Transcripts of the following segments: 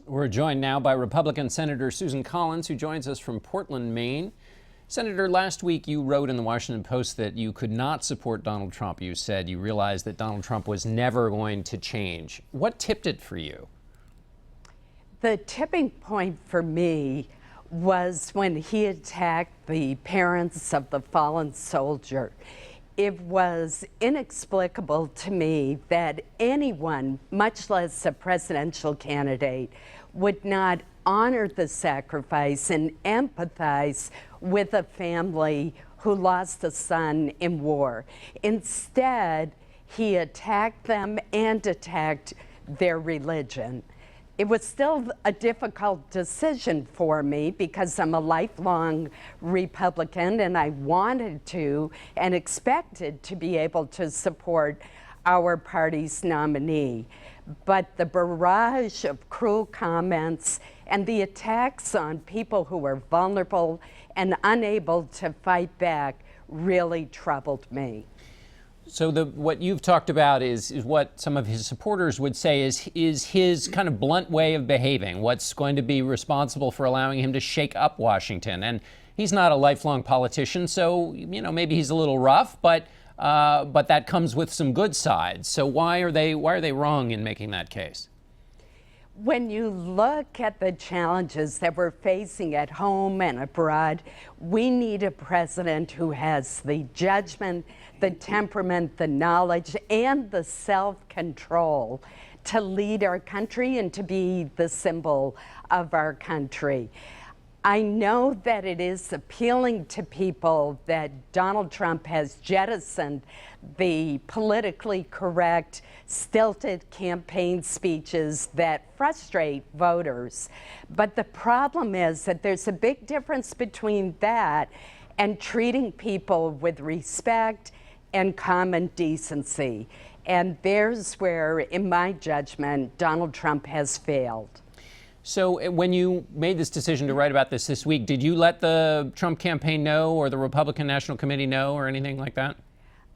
We're joined now by Republican Senator Susan Collins, who joins us from Portland, Maine. Senator, last week you wrote in the Washington Post that you could not support Donald Trump. You said you realized that Donald Trump was never going to change. What tipped it for you? The tipping point for me was when he attacked the parents of the fallen soldier. It was inexplicable to me that anyone, much less a presidential candidate, would not honor the sacrifice and empathize with a family who lost a son in war. Instead, he attacked them and attacked their religion. It was still a difficult decision for me because I'm a lifelong Republican and I wanted to and expected to be able to support our party's nominee. But the barrage of cruel comments and the attacks on people who were vulnerable and unable to fight back really troubled me. So what you've talked about is what some of his supporters would say is his kind of blunt way of behaving, what's going to be responsible for allowing him to shake up Washington. And he's not a lifelong politician, so maybe he's a little rough, but that comes with some good sides. So why are they wrong in making that case? When you look at the challenges that we're facing at home and abroad, we need a president who has the judgment, the temperament, the knowledge, and the self-control to lead our country and to be the symbol of our country. I know that it is appealing to people that Donald Trump has jettisoned the politically correct, stilted campaign speeches that frustrate voters. But the problem is that there's a big difference between that and treating people with respect and common decency. And there's where, in my judgment, Donald Trump has failed. So when you made this decision to write about this week, did you let the Trump campaign know or the Republican National Committee know or anything like that?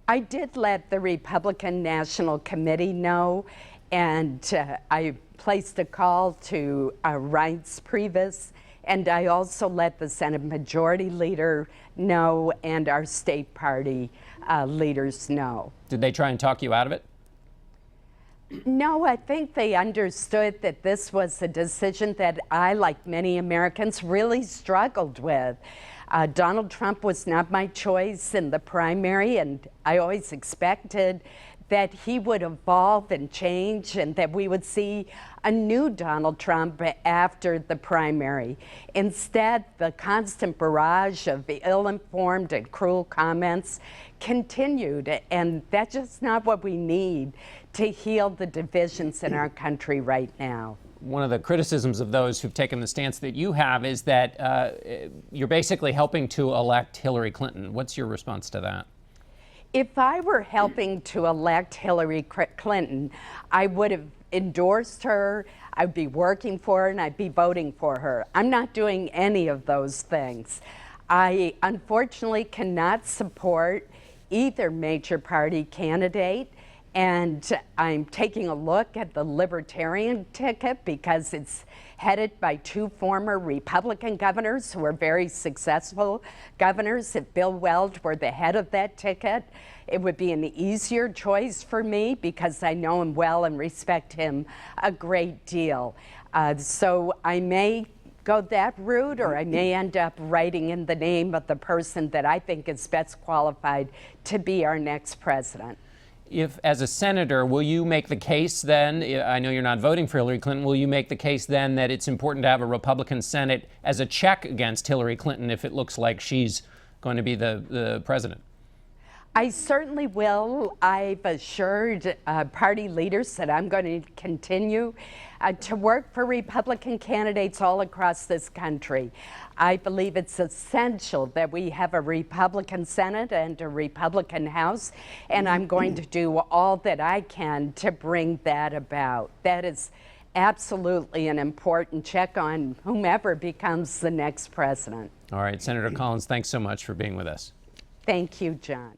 I did let the Republican National Committee know, and I placed a call to Reince Priebus, and I also let the Senate Majority Leader know and our state party leaders know. Did they try and talk you out of it? No, I think they understood that this was a decision that I, like many Americans, really struggled with. Donald Trump was not my choice in the primary, and I always expected that he would evolve and change and that we would see a new Donald Trump after the primary. Instead, the constant barrage of ill-informed and cruel comments continued, and that's just not what we need to heal the divisions in our country right now. One of the criticisms of those who've taken the stance that you have is that you're basically helping to elect Hillary Clinton. What's your response to that? If I were helping to elect Hillary Clinton, I would have endorsed her, I'd be working for her, and I'd be voting for her. I'm not doing any of those things. I unfortunately cannot support either major party candidate, and I'm taking a look at the Libertarian ticket because it's headed by two former Republican governors who are very successful governors. If Bill Weld were the head of that ticket, it would be an easier choice for me because I know him well and respect him a great deal. So I may go that route, or I may end up writing in the name of the person that I think is best qualified to be our next president. If, as a senator, will you make the case then, I know you're not voting for Hillary Clinton, will you make the case then that it's important to have a Republican Senate as a check against Hillary Clinton if it looks like she's going to be the president? I certainly will. I've assured party leaders that I'm going to continue to work for Republican candidates all across this country. I believe it's essential that we have a Republican Senate and a Republican House, and I'm going to do all that I can to bring that about. That is absolutely an important check on whomever becomes the next president. All right, Senator Collins, thanks so much for being with us. Thank you, John.